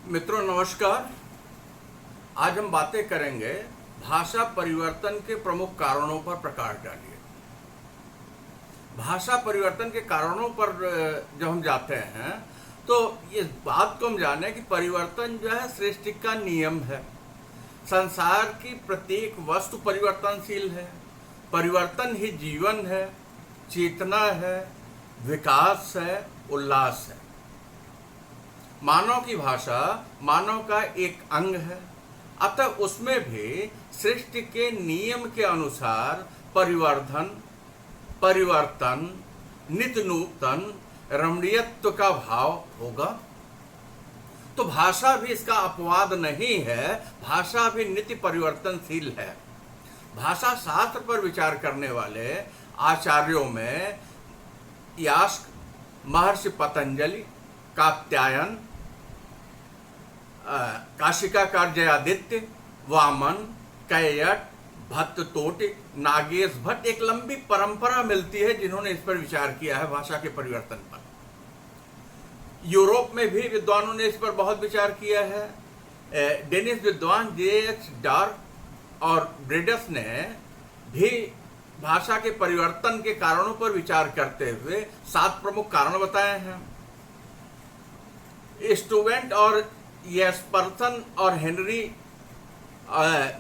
मित्रों नमस्कार। आज हम बातें करेंगे भाषा परिवर्तन के प्रमुख कारणों पर प्रकाश डालिए। भाषा परिवर्तन के कारणों पर जब हम जाते हैं तो इस बात को हम जाने कि परिवर्तन जो है सृष्टि का नियम है। संसार की प्रत्येक वस्तु परिवर्तनशील है। परिवर्तन ही जीवन है, चेतना है, विकास है, उल्लास है। मानव की भाषा मानव का एक अंग है, अतः उसमें भी सृष्टि के नियम के अनुसार परिवर्तन, नित्य नूतन, रमणीयत्व का भाव होगा। तो भाषा भी इसका अपवाद नहीं है, भाषा भी नित्य परिवर्तनशील है। भाषा शास्त्र पर विचार करने वाले आचार्यों में यास्क, महर्षि पतंजलि, कात्यायन, काशिकाकार जयादित्य, वामन, कैयट, भट्टतोटी, नागेश भट्ट, एक लंबी परंपरा मिलती है जिन्होंने इस पर विचार किया है, भाषा के परिवर्तन पर। यूरोप में भी विद्वानों ने इस पर बहुत विचार किया है। डेनिश विद्वान जे.एच. डार्क और ब्रेडस ने भी भाषा के परिवर्तन के कारणों पर विचार करते हुए 7 प्रमुख कारण बताए हैं। स्टूवेंट और येस्पर्सन और हेनरी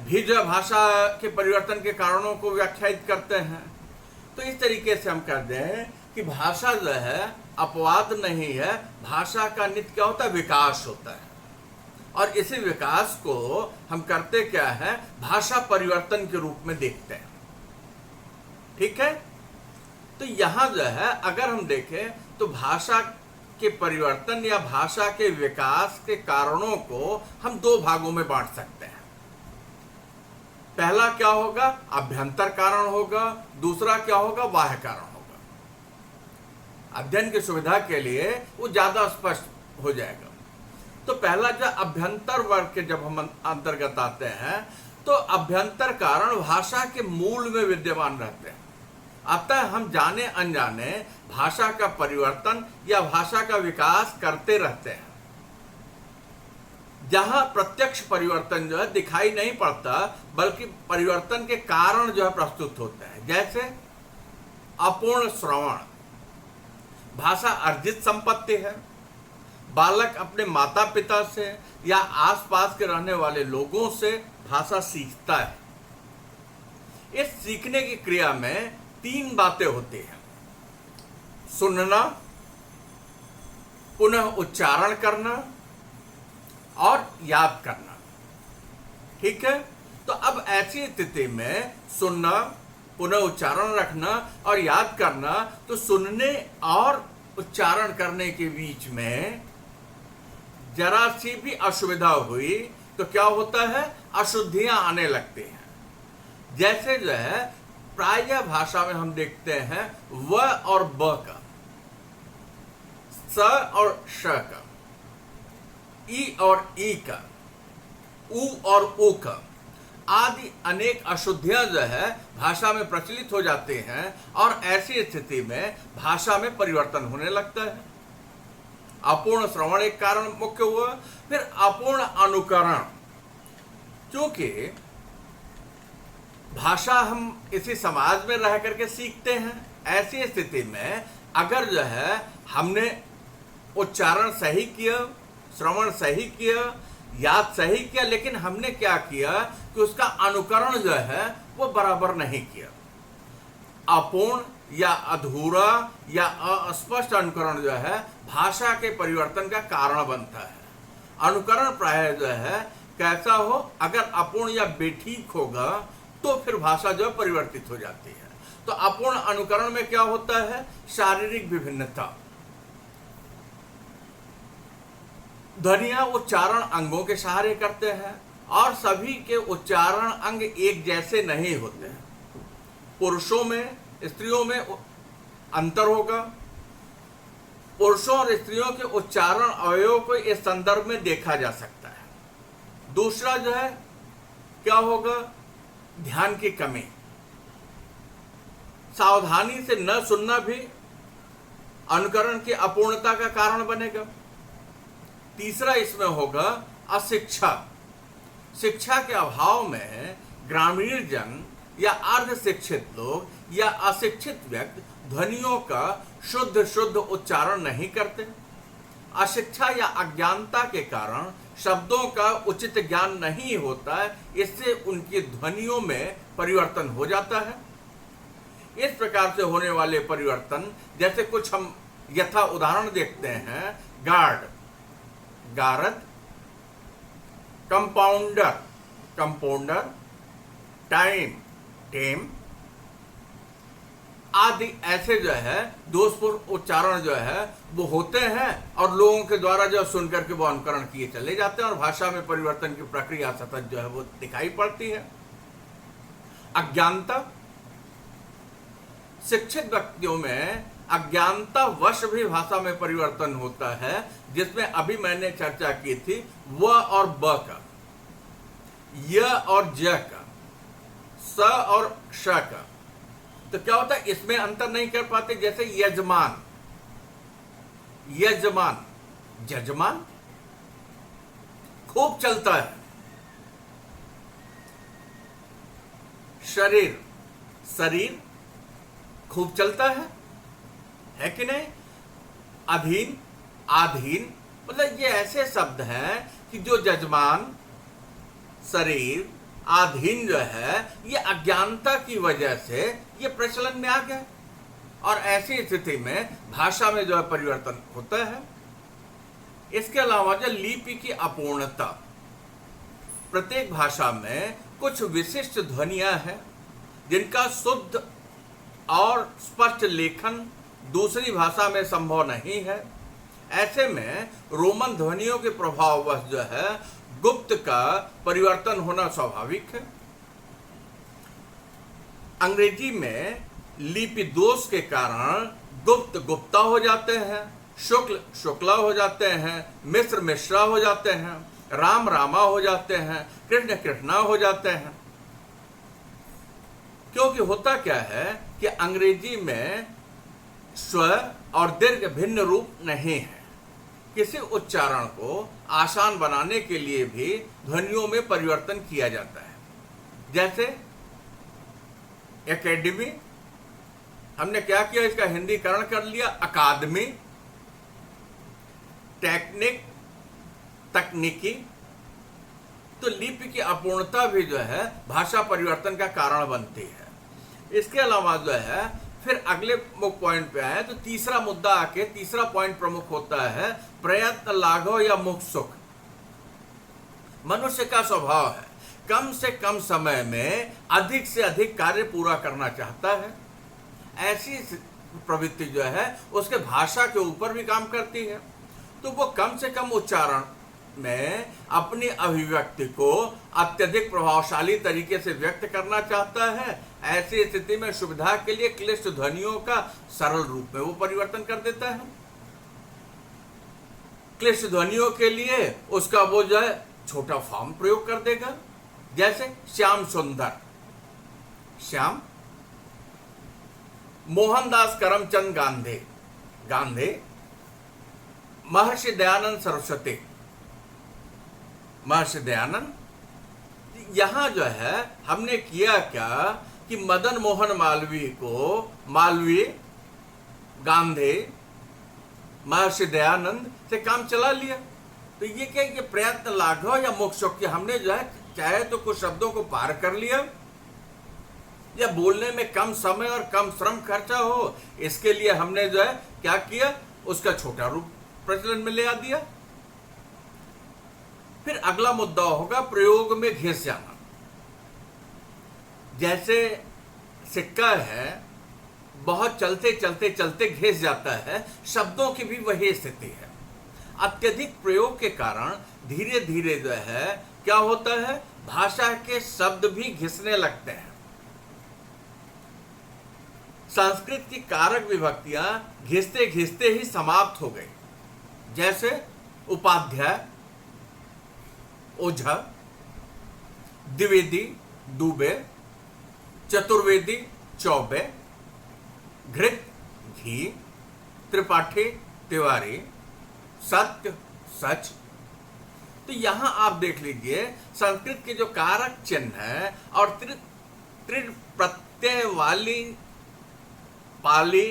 भी जो भाषा के परिवर्तन के कारणों को व्याख्यायित करते हैं। तो इस तरीके से हम कहते हैं कि भाषा जो है अपवाद नहीं है, भाषा का नित्य क्या होता है, विकास होता है। और इसी विकास को हम करते क्या है, भाषा परिवर्तन के रूप में देखते हैं। ठीक है। तो यहां जो है अगर हम देखें तो भाषा के परिवर्तन या भाषा के विकास के कारणों को हम 2 भागों में बांट सकते हैं। पहला क्या होगा, अभ्यंतर कारण होगा। दूसरा क्या होगा, बाह्य कारण होगा। अध्ययन की सुविधा के लिए वो ज्यादा स्पष्ट हो जाएगा। तो पहला जो अभ्यंतर वर्ग के जब हम अंतर्गत आते हैं तो अभ्यंतर कारण भाषा के मूल में विद्यमान रहते हैं। अतः हम जाने अनजाने भाषा का परिवर्तन या भाषा का विकास करते रहते हैं। जहां प्रत्यक्ष परिवर्तन जो है दिखाई नहीं पड़ता, बल्कि परिवर्तन के कारण जो है प्रस्तुत होते हैं। जैसे अपूर्ण श्रवण, भाषा अर्जित संपत्ति है। बालक अपने माता पिता से या आसपास के रहने वाले लोगों से भाषा सीखता है। इस सीखने की क्रिया में 3 बातें होती हैं: सुनना, पुनः उच्चारण करना और याद करना। ठीक है। तो अब ऐसी स्थिति में सुनना, पुनः उच्चारण रखना और याद करना, तो सुनने और उच्चारण करने के बीच में जरा सी भी असुविधा हुई तो क्या होता है, अशुद्धियां आने लगती हैं। जैसे जो है प्रायः भाषा में हम देखते हैं व और ब का, स और श का, ई और ई का, उ और उ का आदि अनेक अशुद्धियां जो है भाषा में प्रचलित हो जाती हैं और ऐसी स्थिति में भाषा में परिवर्तन होने लगता है। अपूर्ण श्रवण एक कारण मुख्य हुआ। फिर अपूर्ण अनुकरण, क्योंकि भाषा हम इसी समाज में रह करके सीखते हैं। ऐसी स्थिति में अगर जो है हमने उच्चारण सही किया, श्रवण सही किया, याद सही किया, लेकिन हमने क्या किया कि उसका अनुकरण जो है वो बराबर नहीं किया, अपूर्ण या अधूरा या अस्पष्ट अनुकरण जो है भाषा के परिवर्तन का कारण बनता है। अनुकरण प्रायः जो है कैसा हो, अगर अपूर्ण या बेठीक होगा तो फिर भाषा जो परिवर्तित हो जाती है। तो अपूर्ण अनुकरण में क्या होता है, शारीरिक विभिन्नता। ध्वनियां उच्चारण अंगों के सहारे करते हैं और सभी के उच्चारण अंग एक जैसे नहीं होते हैं। पुरुषों में स्त्रियों में अंतर होगा। पुरुषों और स्त्रियों के उच्चारण अवयवों को इस संदर्भ में देखा जा सकता है। दूसरा जो है क्या होगा, ध्यान की कमी। सावधानी से न सुनना भी अनुकरण की अपूर्णता का कारण बनेगा। तीसरा इसमें होगा अशिक्षा। शिक्षा के अभाव में ग्रामीण जन या अर्ध शिक्षित लोग या अशिक्षित व्यक्ति ध्वनियों का शुद्ध उच्चारण नहीं करते। अशिक्षा या अज्ञानता के कारण शब्दों का उचित ज्ञान नहीं होता है, इससे उनकी ध्वनियों में परिवर्तन हो जाता है। इस प्रकार से होने वाले परिवर्तन, जैसे कुछ हम यथा उदाहरण देखते हैं, गार्ड गारद, कंपाउंडर कंपाउंडर, टाइम टेम आदि ऐसे जो है दोषपूर्ण उच्चारण जो है वो होते हैं और लोगों के द्वारा जो सुनकर के वो अनुकरण किए चले जाते हैं और भाषा में परिवर्तन की प्रक्रिया सतत जो है वो दिखाई पड़ती है। अज्ञानता, शिक्षित व्यक्तियों में अज्ञानता वश भी भाषा में परिवर्तन होता है, जिसमें अभी मैंने चर्चा की थी व और ब का, य और ज का, स और श का। तो क्या होता है, इसमें अंतर नहीं कर पाते। जैसे यजमान, यजमान, जजमान खूब चलता है। शरीर, शरीर खूब चलता है कि नहीं। अधीन, आधीन, मतलब ये ऐसे शब्द हैं कि जो जजमान, शरीर, आधीन जो है ये अज्ञानता की वजह से ये प्रचलन में आ गया और ऐसी स्थिति में भाषा में जो है परिवर्तन होता है। इसके अलावा जो लिपि की अपूर्णता, प्रत्येक भाषा में कुछ विशिष्ट ध्वनियां हैं जिनका शुद्ध और स्पष्ट लेखन दूसरी भाषा में संभव नहीं है। ऐसे में रोमन ध्वनियों के प्रभाववश जो है गुप्त का परिवर्तन होना स्वाभाविक है। अंग्रेजी में लिपि दोष के कारण गुप्त गुप्ता हो जाते हैं, शुक्ल शुक्ला हो जाते हैं, मिश्र मिश्रा हो जाते हैं, राम रामा हो जाते हैं, कृष्ण कृष्णा हो जाते हैं। क्योंकि होता क्या है कि अंग्रेजी में स्वर और दीर्घ भिन्न रूप नहीं है। किसी उच्चारण को आसान बनाने के लिए भी ध्वनियों में परिवर्तन किया जाता है। जैसे एकेडमी, हमने क्या किया, इसका हिंदीकरण कर लिया अकादमी। टेक्निक, तकनीकी। तो लिपि की अपूर्णता भी जो है भाषा परिवर्तन का कारण बनती है। इसके अलावा जो है फिर अगले मुख्य पॉइंट पे आए तो तीसरा मुद्दा आके तीसरा पॉइंट प्रमुख होता है प्रयत्न लाघव या मुख सुख। मनुष्य का स्वभाव है कम से कम समय में अधिक से अधिक कार्य पूरा करना चाहता है। ऐसी प्रवृत्ति जो है उसके भाषा के ऊपर भी काम करती है। तो वो कम से कम उच्चारण में अपनी अभिव्यक्ति को अत्यधिक प्रभावशाली तरीके से व्यक्त करना चाहता है। ऐसी स्थिति में सुविधा के लिए क्लिष्ट ध्वनियों का सरल रूप में वो परिवर्तन कर देता है। क्लिष्ट ध्वनियों के लिए उसका वो जो है छोटा फॉर्म प्रयोग कर देगा। जैसे श्याम सुंदर, श्याम। मोहनदास करमचंद गांधी, गांधी। महर्षि दयानंद सरस्वती, महर्षि दयानंद। यहां जो है हमने किया क्या कि मदन मोहन मालवीय को मालवीय, गांधी, महर्षि दयानंद से काम चला लिया। तो ये क्या, ये प्रयत्न लाघव या मुख सुख, हमने जो है चाहे तो कुछ शब्दों को पार कर लिया या बोलने में कम समय और कम श्रम खर्चा हो, इसके लिए हमने जो है क्या किया, उसका छोटा रूप प्रचलन में ले आ दिया। फिर अगला मुद्दा होगा प्रयोग में घिस जाना। जैसे सिक्का है, बहुत चलते चलते चलते घिस जाता है, शब्दों की भी वही स्थिति है। अत्यधिक प्रयोग के कारण धीरे धीरे जो है क्या होता है, भाषा के शब्द भी घिसने लगते हैं। संस्कृत की कारक विभक्तियां घिसते घिसते ही समाप्त हो गई। जैसे उपाध्याय, ओझा, द्विवेदी, दुबे, चतुर्वेदी, चौबे, घृत, घी, त्रिपाठी, तिवारी, सत्य, सच, तो यहां आप देख लीजिए संस्कृत के जो कारक चिन्ह है और त्रिड प्रत्यय वाली पाली,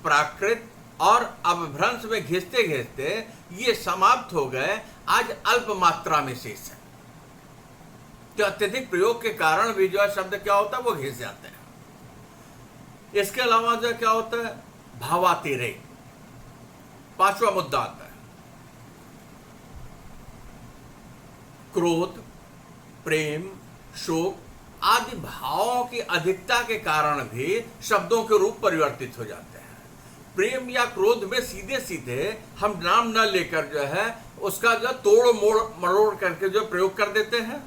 प्राकृत और अपभ्रंश में घिसते घिसते ये समाप्त हो गए, आज अल्प मात्रा में शेष है। तो अत्यधिक प्रयोग के कारण भी जो है शब्द क्या होता है वो घिस जाते हैं। इसके अलावा जो क्या होता है, भावातिरेक, पांचवा मुद्दा आता है। क्रोध, प्रेम, शोक आदि भावों की अधिकता के कारण भी शब्दों के रूप परिवर्तित हो जाते हैं। प्रेम या क्रोध में सीधे सीधे हम नाम न लेकर जो है उसका जो तोड़ मोड़ मरोड़ करके जो प्रयोग कर देते हैं।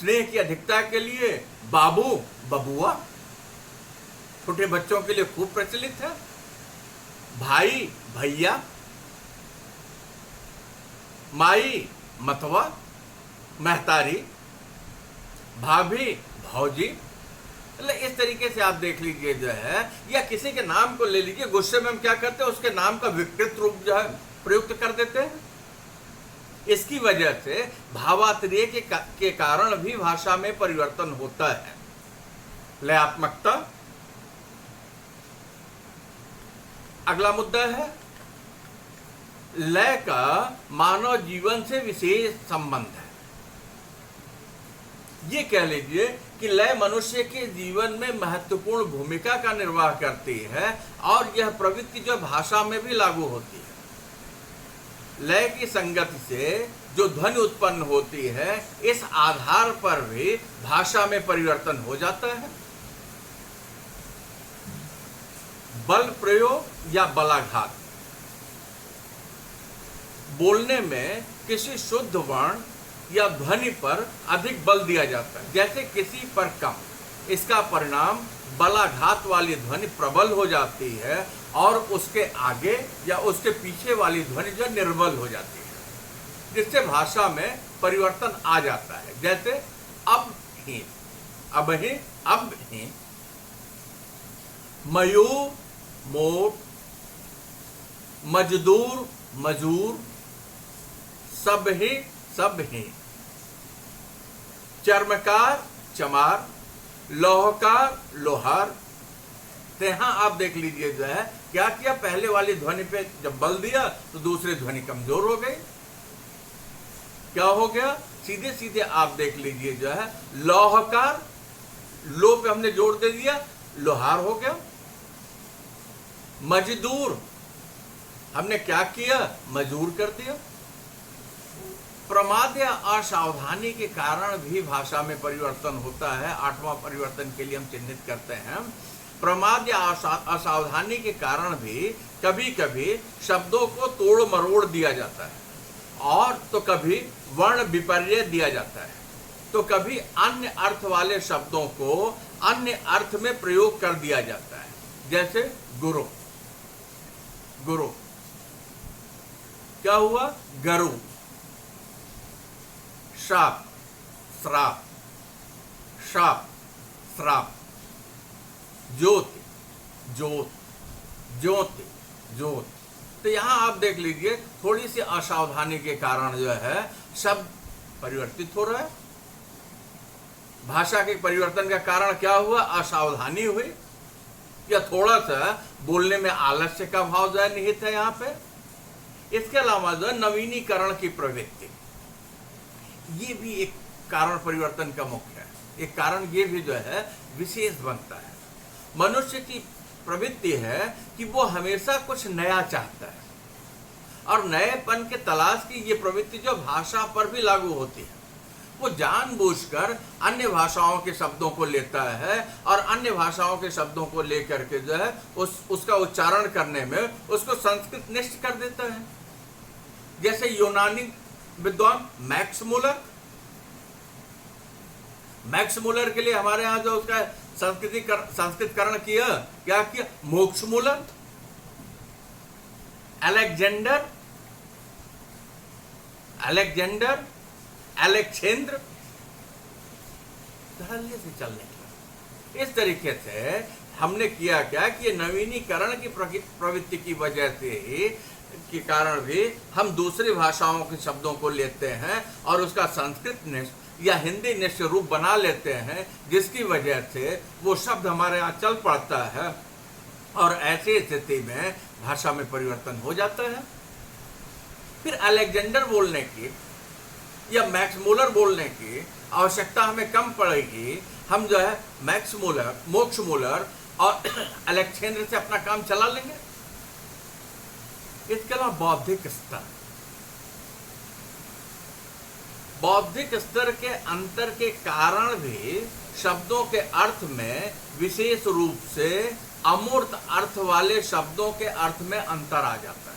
स्नेह की अधिकता के लिए बाबू, बबुआ छोटे बच्चों के लिए खूब प्रचलित है। भाई, भैया, माई, मतवा, महतारी, भाभी, भौजी। इस तरीके से आप देख लीजिए जो है, या किसी के नाम को ले लीजिए, गुस्से में हम क्या करते हैं उसके नाम का विकृत रूप जो है प्रयुक्त कर देते हैं। इसकी वजह से भावातिरेक के कारण भी भाषा में परिवर्तन होता है। लयात्मकता अगला मुद्दा है। लय का मानव जीवन से विशेष संबंध है। ये कह लीजिए कि लय मनुष्य के जीवन में महत्वपूर्ण भूमिका का निर्वाह करती है और यह प्रवृत्ति जो भाषा में भी लागू होती है। लय की संगति से जो ध्वनि उत्पन्न होती है, इस आधार पर भी भाषा में परिवर्तन हो जाता है। बल प्रयोग या बलाघात, बोलने में किसी शुद्ध वर्ण या ध्वनि पर अधिक बल दिया जाता है, जैसे किसी पर कम। इसका परिणाम बलाघात वाली ध्वनि प्रबल हो जाती है और उसके आगे या उसके पीछे वाली ध्वनि जो निर्बल हो जाती है, जिससे भाषा में परिवर्तन आ जाता है। जैसे अब ही, अब ही, अब ही, मयूर, मोट, मजदूर, मजूर, सब ही, सब ही, चर्मकार, चमार, लोहकार, लोहार। तो यहां आप देख लीजिए जो है क्या किया, पहले वाली ध्वनि पे जब बल दिया तो दूसरी ध्वनि कमजोर हो गई। क्या हो गया, सीधे सीधे आप देख लीजिए जो है लोहकार, लो पे हमने जोर दे दिया, लोहार हो गया। मजदूर, हमने क्या किया, मजूर कर दिया। प्रमाद या असावधानी के कारण भी भाषा में परिवर्तन होता है। आठवां परिवर्तन के लिए हम चिन्हित करते हैं। प्रमाद या असावधानी के कारण भी कभी कभी शब्दों को तोड़ मरोड़ दिया जाता है, और तो कभी वर्ण विपर्य दिया जाता है, तो कभी अन्य अर्थ वाले शब्दों को अन्य अर्थ में प्रयोग कर दिया जाता है। जैसे गुरु, गुरु क्या हुआ, गरु। शाप, श्राप, शाप, श्राप। ज्योति, ज्योत, ज्योति, ज्योत। तो यहां आप देख लीजिए थोड़ी सी असावधानी के कारण जो है शब्द परिवर्तित हो रहा है। भाषा के परिवर्तन का कारण क्या हुआ, असावधानी हुई, या थोड़ा सा बोलने में आलस्य का भाव जो है निहित है यहां पे। इसके अलावा जो है नवीनीकरण की प्रवृत्ति, ये भी एक कारण परिवर्तन का मुख्य है। एक कारण ये भी जो है विशेष बनता है। मनुष्य की प्रवृत्ति है कि वो हमेशा कुछ नया चाहता है, और नएपन के तलाश की ये प्रवृत्ति जो भाषा पर भी लागू होती है। वो जानबूझकर अन्य भाषाओं के शब्दों को लेता है और अन्य भाषाओं के शब्दों को लेकर के जो है उसका उच्चारण करने में उसको संस्कृत निष्ठ कर देता है। जैसे यूनानी विद्वान मैक्स मूलर, मैक्स मूलर के लिए हमारे यहां जो उसका संस्कृतिकरण किया, क्या किया, मोक्ष मूलर। अलेक्जेंडर, अलेक्जेंडर, अलेक्जेंद्र, धड़ल्ले से चलने लगा। इस तरीके से हमने किया क्या कि नवीनीकरण की प्रवृत्ति की वजह से ही के कारण भी हम दूसरी भाषाओं के शब्दों को लेते हैं और उसका संस्कृत निष्ठ या हिंदी निष्ठ रूप बना लेते हैं, जिसकी वजह से वो शब्द हमारे यहाँ चल पड़ता है और ऐसी स्थिति में भाषा में परिवर्तन हो जाता है। फिर अलेक्जेंडर बोलने की या मैक्स मूलर बोलने की आवश्यकता हमें कम पड़ेगी। हम जो है मैक्स मूलर, मोक्ष मूलर और अलेक्जेंडर से अपना काम चला लेंगे। इसके अलावा बौद्धिक स्तर के अंतर के कारण भी शब्दों के अर्थ में विशेष रूप से अमूर्त अर्थ वाले शब्दों के अर्थ में अंतर आ जाता है।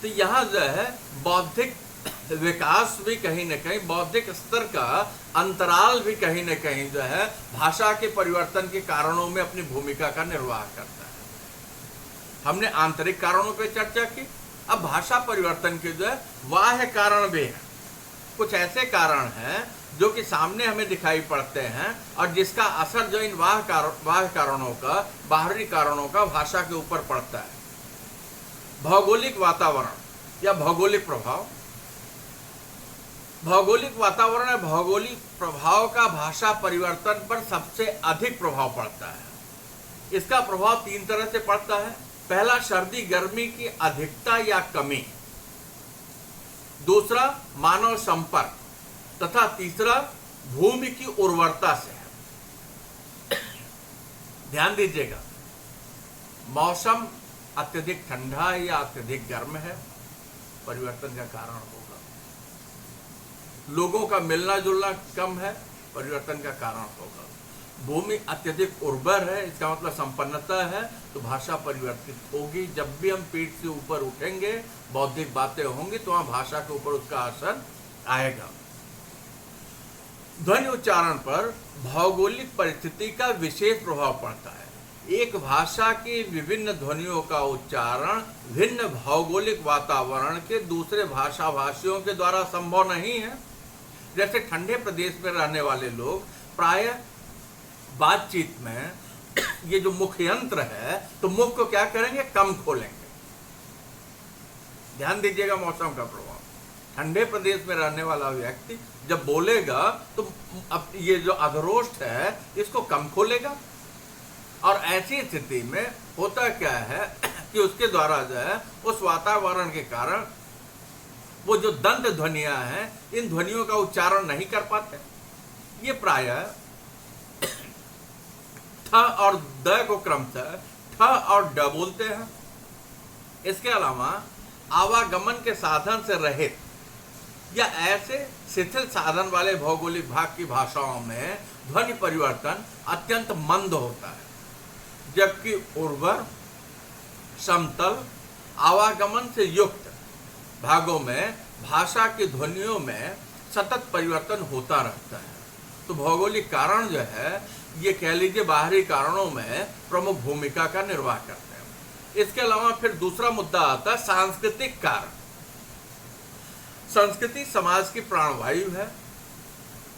तो यहां जो है बौद्धिक विकास भी कहीं न कहीं, बौद्धिक स्तर का अंतराल भी कहीं न कहीं जो है भाषा के परिवर्तन के कारणों में अपनी भूमिका का निर्वाह करता है। हमने आंतरिक कारणों पर चर्चा की, अब भाषा परिवर्तन के जो है बाह्य कारण भी है। कुछ ऐसे कारण हैं जो कि सामने हमें दिखाई पड़ते हैं और जिसका असर जो इन बाह्य कारणों का, बाहरी कारणों का भाषा के ऊपर पड़ता है। भौगोलिक वातावरण या भौगोलिक प्रभाव। भौगोलिक वातावरण या भौगोलिक प्रभाव का भाषा परिवर्तन पर सबसे अधिक प्रभाव पड़ता है। इसका प्रभाव 3 तरह से पड़ता है। पहला, सर्दी गर्मी की अधिकता या कमी। दूसरा, मानव संपर्क। तथा तीसरा, भूमि की उर्वरता से है। ध्यान दीजिएगा, मौसम अत्यधिक ठंडा या अत्यधिक गर्म है, परिवर्तन का कारण होगा। लोगों का मिलना जुलना कम है, परिवर्तन का कारण होगा। भूमि अत्यधिक उर्वर है, इसका मतलब संपन्नता है, तो भाषा परिवर्तित होगी। जब भी हम पीठ से ऊपर उठेंगे, बौद्धिक बातें होंगी, तो वहां भाषा के ऊपर उसका असर आएगा। ध्वनि उच्चारण पर भौगोलिक परिस्थिति का विशेष प्रभाव पड़ता है। एक भाषा की विभिन्न ध्वनियों का उच्चारण भिन्न भौगोलिक वातावरण के दूसरे भाषा भाषियों के द्वारा संभव नहीं है। जैसे ठंडे प्रदेश में रहने वाले लोग प्रायः बातचीत में ये जो मुख यंत्र है, तो मुख को क्या करेंगे, कम खोलेंगे। ध्यान दीजिएगा मौसम का प्रभाव। ठंडे प्रदेश में रहने वाला व्यक्ति जब बोलेगा तो अब ये जो अधरोष्ठ है इसको कम खोलेगा, और ऐसी स्थिति में होता क्या है कि उसके द्वारा जो है उस वातावरण के कारण वो जो दंत ध्वनियां हैं, इन ध्वनियों का उच्चारण नहीं कर पाते। ये प्रायः ठ और द को क्रमशः ठ और ड बोलते हैं। इसके अलावा आवागमन के साधन से रहित या ऐसे शिथिल साधन वाले भौगोलिक भाग की भाषाओं में ध्वनि परिवर्तन अत्यंत मंद होता है, जबकि उर्वर, समतल, आवागमन से युक्त भागों में भाषा की ध्वनियों में सतत परिवर्तन होता रहता है। तो भौगोलिक कारण जो है ये कह लीजिए बाहरी कारणों में प्रमुख भूमिका का निर्वाह करते हैं। इसके अलावा फिर दूसरा मुद्दा आता है सांस्कृतिक कारण। संस्कृति समाज की प्राणवायु है।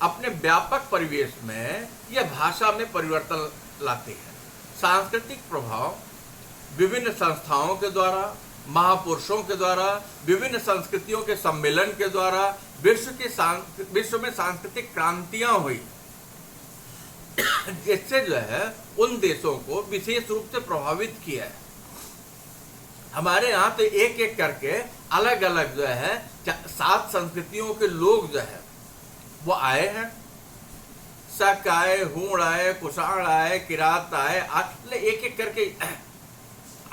अपने व्यापक परिवेश में यह भाषा में परिवर्तन लाती है। सांस्कृतिक प्रभाव विभिन्न संस्थाओं के द्वारा, महापुरुषों के द्वारा, विभिन्न संस्कृतियों के सम्मेलन के द्वारा विश्व में सांस्कृतिक क्रांतियां हुई, जिससे जो है उन देशों को विशेष रूप से प्रभावित किया है। हमारे यहाँ तो एक एक करके अलग अलग जो है 7 संस्कृतियों के लोग जो है वो आए हैं। शक आए, हूण आए, कुषाण आए, किरात आए, एक एक करके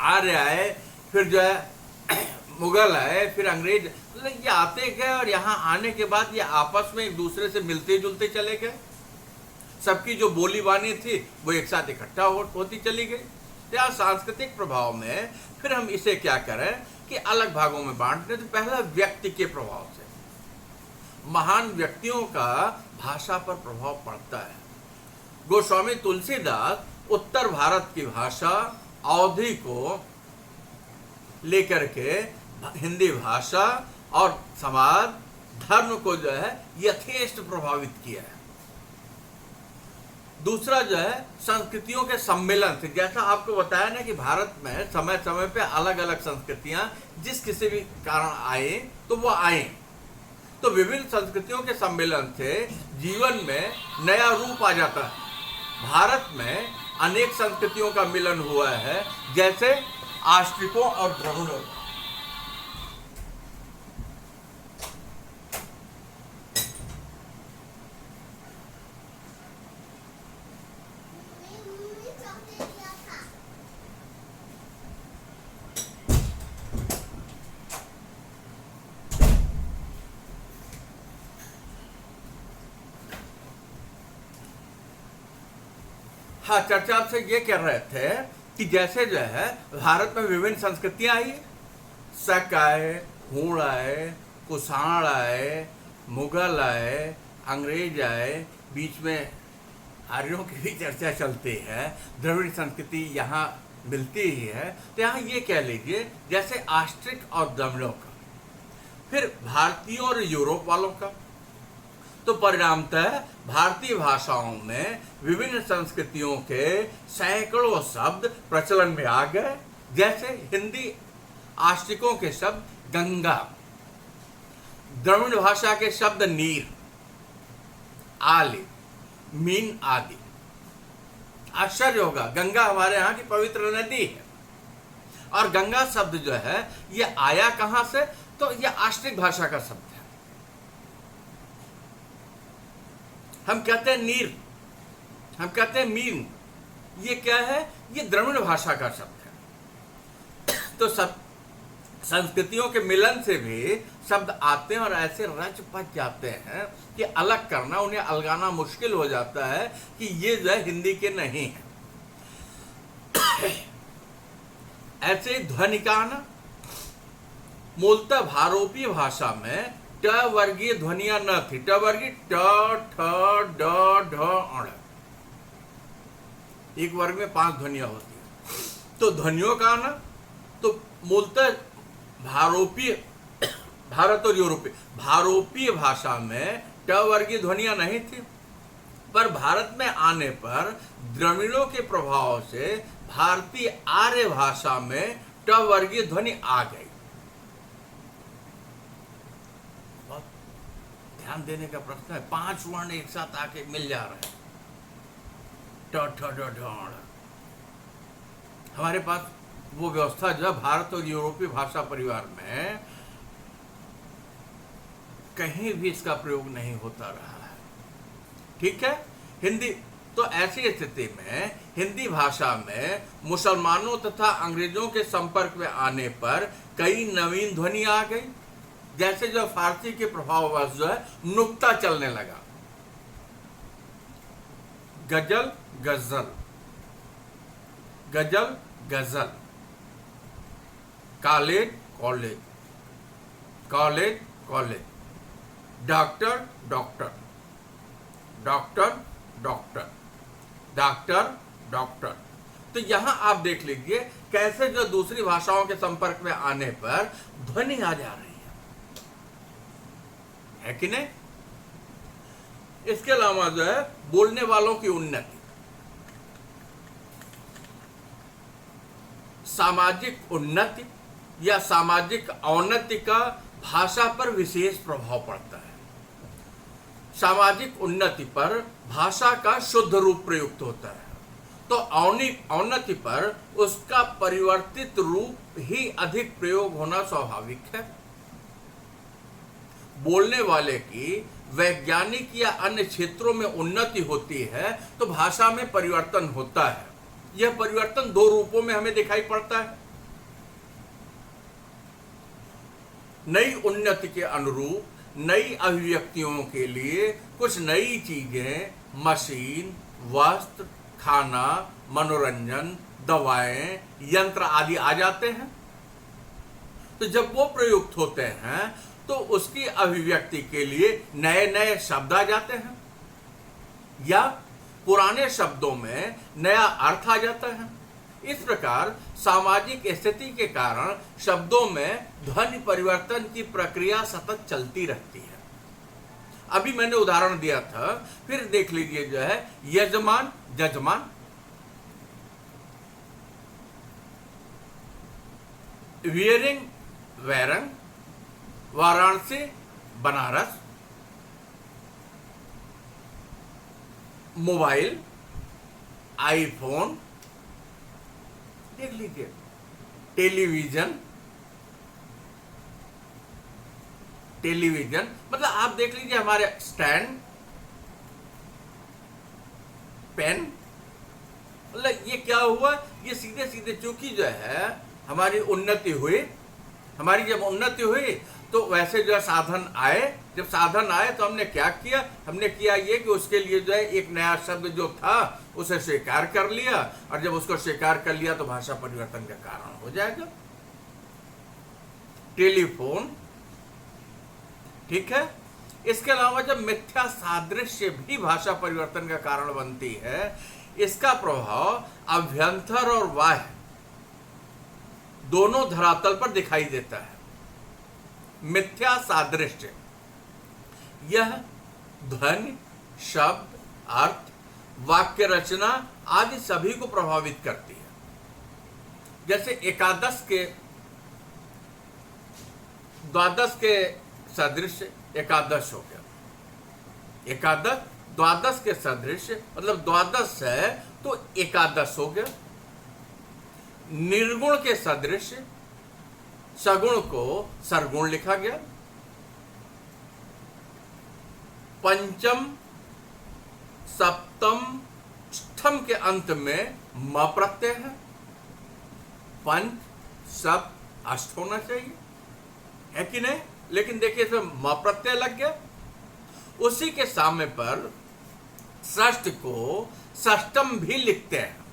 आर्य आए, फिर जो है मुगल आए, फिर अंग्रेज, ये आते गए और यहाँ आने के बाद ये आपस में एक दूसरे से मिलते जुलते चले गए। सबकी जो बोली बानी थी वो एक साथ इकट्ठा होती चली गई। या सांस्कृतिक प्रभाव में फिर हम इसे क्या करें कि अलग भागों में बांट दें। तो पहला व्यक्ति के प्रभाव से महान व्यक्तियों का भाषा पर प्रभाव पड़ता है। गोस्वामी तुलसीदास उत्तर भारत की भाषा अवधी को लेकर के हिंदी भाषा और समाज धर्म को जो है यथेष्ट प्रभावित किया है। दूसरा जो है संस्कृतियों के सम्मेलन से, जैसा आपको बताया ना कि भारत में समय समय पे अलग अलग संस्कृतियां जिस किसी भी कारण आए तो वो आए, तो विभिन्न संस्कृतियों के सम्मेलन से जीवन में नया रूप आ जाता है। भारत में अनेक संस्कृतियों का मिलन हुआ है, जैसे आस्ट्रिकों और द्रविड़ों। हाँ, चर्चा आपसे ये कह रहे थे कि जैसे जो है भारत में विभिन्न संस्कृतियां आई, शक आए, हूण आए, कुषाण आए, मुगल आए, अंग्रेज आए, बीच में आर्यों की भी चर्चा चलती है, द्रविड़ संस्कृति यहाँ मिलती ही है। तो यहाँ ये कह लीजिए जैसे आस्ट्रिक और द्रविड़ों का, फिर भारतीयों और यूरोप वालों का, तो परिणामतः भारतीय भाषाओं में विभिन्न संस्कृतियों के सैकड़ों शब्द प्रचलन में आ गए। जैसे हिंदी आस्ट्रिकों के शब्द गंगा, द्रविड़ भाषा के शब्द नीर, आली, मीन आदि। आश्चर्य होगा, गंगा हमारे यहाँ की पवित्र नदी है, और गंगा शब्द जो है ये आया कहाँ से, तो ये आस्ट्रिक भाषा का शब्द है। हम कहते हैं नीर, हम कहते हैं मीन, ये क्या है, ये द्रविड़ भाषा का शब्द है। तो सब संस्कृतियों के मिलन से भी शब्द आते हैं और ऐसे रच पच जाते हैं कि अलग करना, उन्हें अलगाना मुश्किल हो जाता है कि ये जो है हिंदी के नहीं है। ऐसे ध्वनिकान, मूलतः भारोपीय भाषा में ट वर्गीय ध्वनियां न थी। ट वर्गीय ट, ठ, ड, ढ, अण, एक वर्ग में 5 ध्वनियां होती है। तो ध्वनियों का ना, तो मूलतः भारोपीय, भारत और यूरोपीय, भारोपीय भाषा में ट वर्गीय ध्वनियां नहीं थी, पर भारत में आने पर द्रविड़ों के प्रभाव से भारतीय आर्य भाषा में ट वर्गीय ध्वनि आ गई। ध्यान देने का प्रश्न है, 5 वर्ण एक साथ आके मिल जा रहे हैं। ट, ठ, ड, ढ, ण। हमारे पास वो व्यवस्था जो है भारत और यूरोपीय भाषा परिवार में कहीं भी इसका प्रयोग नहीं होता रहा है। ठीक है। हिंदी, तो ऐसी स्थिति में हिंदी भाषा में मुसलमानों तथा अंग्रेजों के संपर्क में आने पर कई नवीन ध्वनि आ गई। जैसे जो फारसी के प्रभाववश जो है नुक्ता चलने लगा, गजल गजल, गजल गजल, college college, college college, doctor doctor, doctor doctor, doctor doctor. तो यहां आप देख लीजिए कैसे जो दूसरी भाषाओं के संपर्क में आने पर ध्वनि आ जा रही है कि नहीं। इसके अलावा जो है बोलने वालों की उन्नति, सामाजिक उन्नति या सामाजिक औन्नति का भाषा पर विशेष प्रभाव पड़ता है। सामाजिक उन्नति पर भाषा का शुद्ध रूप प्रयुक्त होता है, तो औन्नति पर उसका परिवर्तित रूप ही अधिक प्रयोग होना स्वाभाविक है। बोलने वाले की वैज्ञानिक या अन्य क्षेत्रों में उन्नति होती है तो भाषा में परिवर्तन होता है। यह परिवर्तन 2 रूपों में हमें दिखाई पड़ता है। नई उन्नति के अनुरूप नई अभिव्यक्तियों के लिए कुछ नई चीजें, मशीन, वस्त्र, खाना, मनोरंजन, दवाएं, यंत्र आदि आ जाते हैं। तो जब वो प्रयुक्त होते हैं तो उसकी अभिव्यक्ति के लिए नए नए शब्द आ जाते हैं, या पुराने शब्दों में नया अर्थ आ जाता है। इस प्रकार सामाजिक स्थिति के कारण शब्दों में ध्वनि परिवर्तन की प्रक्रिया सतत चलती रहती है। अभी मैंने उदाहरण दिया था, फिर देख लीजिए जो है यजमान, जजमान, वियरिंग, वैरंग, वाराणसी, बनारस, मोबाइल, आईफोन, देख लीजिए, टेलीविजन, टेलीविजन मतलब आप देख लीजिए हमारे स्टैंड, पेन, मतलब ये क्या हुआ, ये सीधे सीधे चूंकि जो है हमारी उन्नति हुई, हमारी जब उन्नति हुई तो वैसे जो है साधन आए, जब साधन आए तो हमने क्या किया, हमने किया ये कि उसके लिए जो है एक नया शब्द जो था उसे स्वीकार कर लिया, और जब उसको स्वीकार कर लिया तो भाषा परिवर्तन का कारण हो जाएगा। टेलीफोन, ठीक है। इसके अलावा जब मिथ्या सादृश्य भी भाषा परिवर्तन का कारण बनती है, इसका प्रभाव अभ्यंतर और बाह्य दोनों धरातल पर दिखाई देता है। मिथ्या सादृश्य यह ध्वनि, शब्द, अर्थ, वाक्य रचना आदि सभी को प्रभावित करती है। जैसे एकादश के द्वादश के सदृश एकादश हो गया, एकादश द्वादश के सदृश मतलब द्वादश है तो एकादश हो गया। निर्गुण के सदृश सगुण को सरगुण लिखा गया। पंचम, सप्तम, अष्टम के अंत में म प्रत्यय है। पंच, सप्त, अष्ट होना चाहिए, है कि नहीं? लेकिन देखिए इसमें म प्रत्यय लग गया। उसी के सामने पर षष्ठ को षष्टम भी लिखते हैं।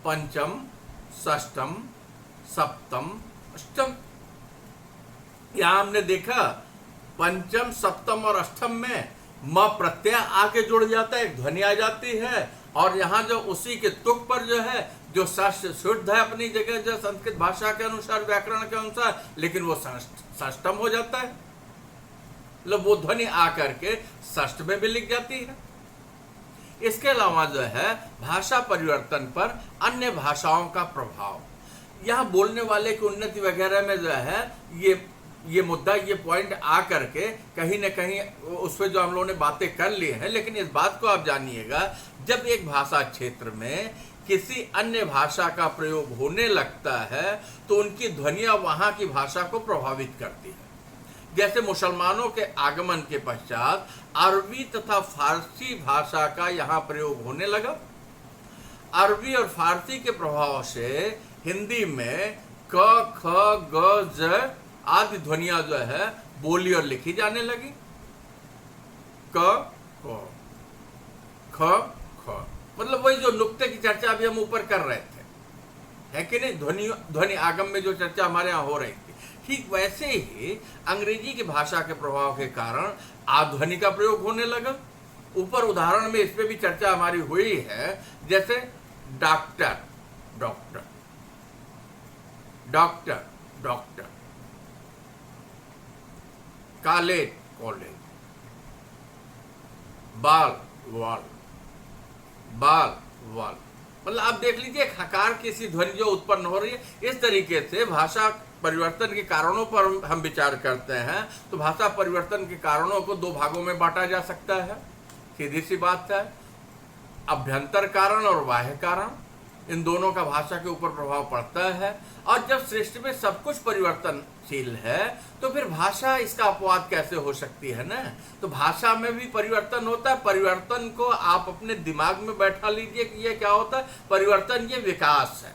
पंचम, षष्टम, सप्तम, अष्टम। यहां हमने देखा पंचम, सप्तम और अष्टम में म प्रत्यय आके जुड़ जाता है, एक ध्वनि आ जाती है, और यहां जो उसी के तुक पर जो है जो षष्ठ शुद्ध है अपनी जगह जो संस्कृत भाषा के अनुसार, व्याकरण के अनुसार, लेकिन वो षष्टम हो जाता है, मतलब वो ध्वनि आकर के षष्ठ में भी लिख जाती है। इसके अलावा जो है भाषा परिवर्तन पर अन्य भाषाओं का प्रभाव, यहाँ बोलने वाले की उन्नति वगैरह में जो है ये मुद्दा, ये पॉइंट आ करके कहीं न कहीं उस पर जो हम लोगों ने बातें कर ली हैं, लेकिन इस बात को आप जानिएगा, जब एक भाषा क्षेत्र में किसी अन्य भाषा का प्रयोग होने लगता है तो उनकी ध्वनियां वहां की भाषा को प्रभावित करती है। जैसे मुसलमानों के आगमन के पश्चात अरबी तथा फारसी भाषा का यहाँ प्रयोग होने लगा। अरबी और फारसी के प्रभाव से हिंदी में क, ख, ग, ज आदि ध्वनियां जो है बोली और लिखी जाने लगी। क, ख, ख, मतलब वही जो नुक्ते की चर्चा अभी हम ऊपर कर रहे थे, है कि नहीं? ध्वनि आगम में जो चर्चा हमारे यहाँ हो रही थी, ठीक वैसे ही अंग्रेजी की भाषा के प्रभाव के कारण आध्वनि का प्रयोग होने लगा। ऊपर उदाहरण में इस पे भी चर्चा हमारी हुई है, जैसे doctor, doctor, doctor, doctor, college, college, बाल, वाल, बाल, वाल, मतलब आप देख लीजिए हकार की सी ध्वनि जो उत्पन्न हो रही है। इस तरीके से भाषा परिवर्तन के कारणों पर हम विचार करते हैं तो भाषा परिवर्तन के कारणों को दो भागों में बांटा जा सकता है। सीधी सी बात है, अभ्यंतर कारण और बाह्य कारण, इन दोनों का भाषा के ऊपर प्रभाव पड़ता है। और जब सृष्टि में सब कुछ परिवर्तनशील है तो फिर भाषा इसका अपवाद कैसे हो सकती है ना? तो भाषा में भी परिवर्तन होता है। परिवर्तन को आप अपने दिमाग में बैठा लीजिए कि ये क्या होता है, परिवर्तन ये विकास है।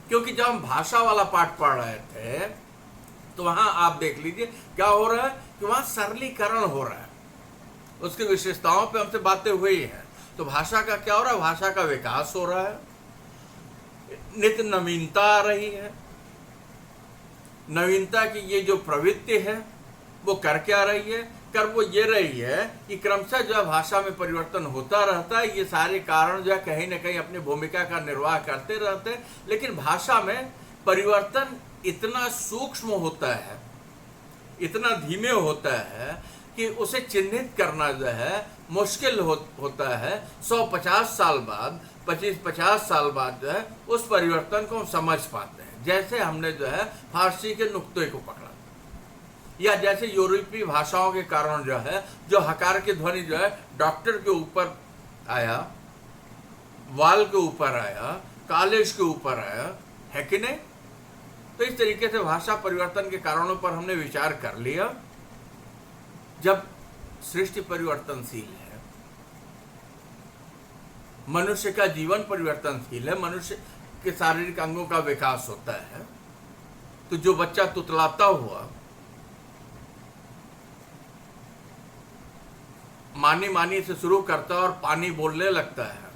क्योंकि जब हम भाषा वाला पाठ पढ़ रहे थे तो वहां आप देख लीजिए क्या हो रहा है कि वहां सरलीकरण हो रहा है, उसकी विशेषताओं पे हमसे बातें हुई हैं। तो भाषा का क्या हो रहा है, भाषा का विकास हो रहा है, नित्य नवीनता आ रही है। नवीनता की ये जो प्रवृत्ति है वो कर क्या रही है, कर वो ये रही है कि क्रमशः जो है भाषा में परिवर्तन होता रहता है। ये सारे कारण जो है कहीं ना कहीं अपनी भूमिका का निर्वाह करते रहते हैं, लेकिन भाषा में परिवर्तन इतना सूक्ष्म होता है इतना धीमे होता है कि उसे चिन्हित करना जो है मुश्किल होता है। 150 साल बाद, 25-50 साल बाद जो है उस परिवर्तन को हम समझ पाते हैं। जैसे हमने जो है फारसी के नुक्ते को पकड़ा, या जैसे यूरोपीय भाषाओं के कारण जो है जो हकार की ध्वनि जो है डॉक्टर के ऊपर आया, वाल के ऊपर आया, कॉलेज के ऊपर आया, है कि नहीं? तो इस तरीके से भाषा परिवर्तन के कारणों पर हमने विचार कर लिया। जब सृष्टि परिवर्तनशील है, मनुष्य का जीवन परिवर्तनशील है, मनुष्य के शारीरिक अंगों का विकास होता है, तो जो बच्चा तुतलाता हुआ मानी मानी से शुरू करता है और पानी बोलने लगता है,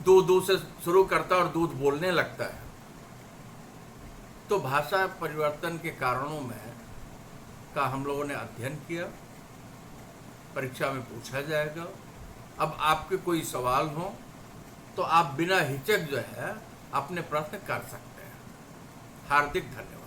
दूध दूध से शुरू करता है और दूध बोलने लगता है, तो भाषा परिवर्तन के कारणों में का हम लोगों ने अध्ययन किया, परीक्षा में पूछा जाएगा। अब आपके कोई सवाल हो तो आप बिना हिचक जो है अपने प्रश्न कर सकते हैं। हार्दिक धन्यवाद।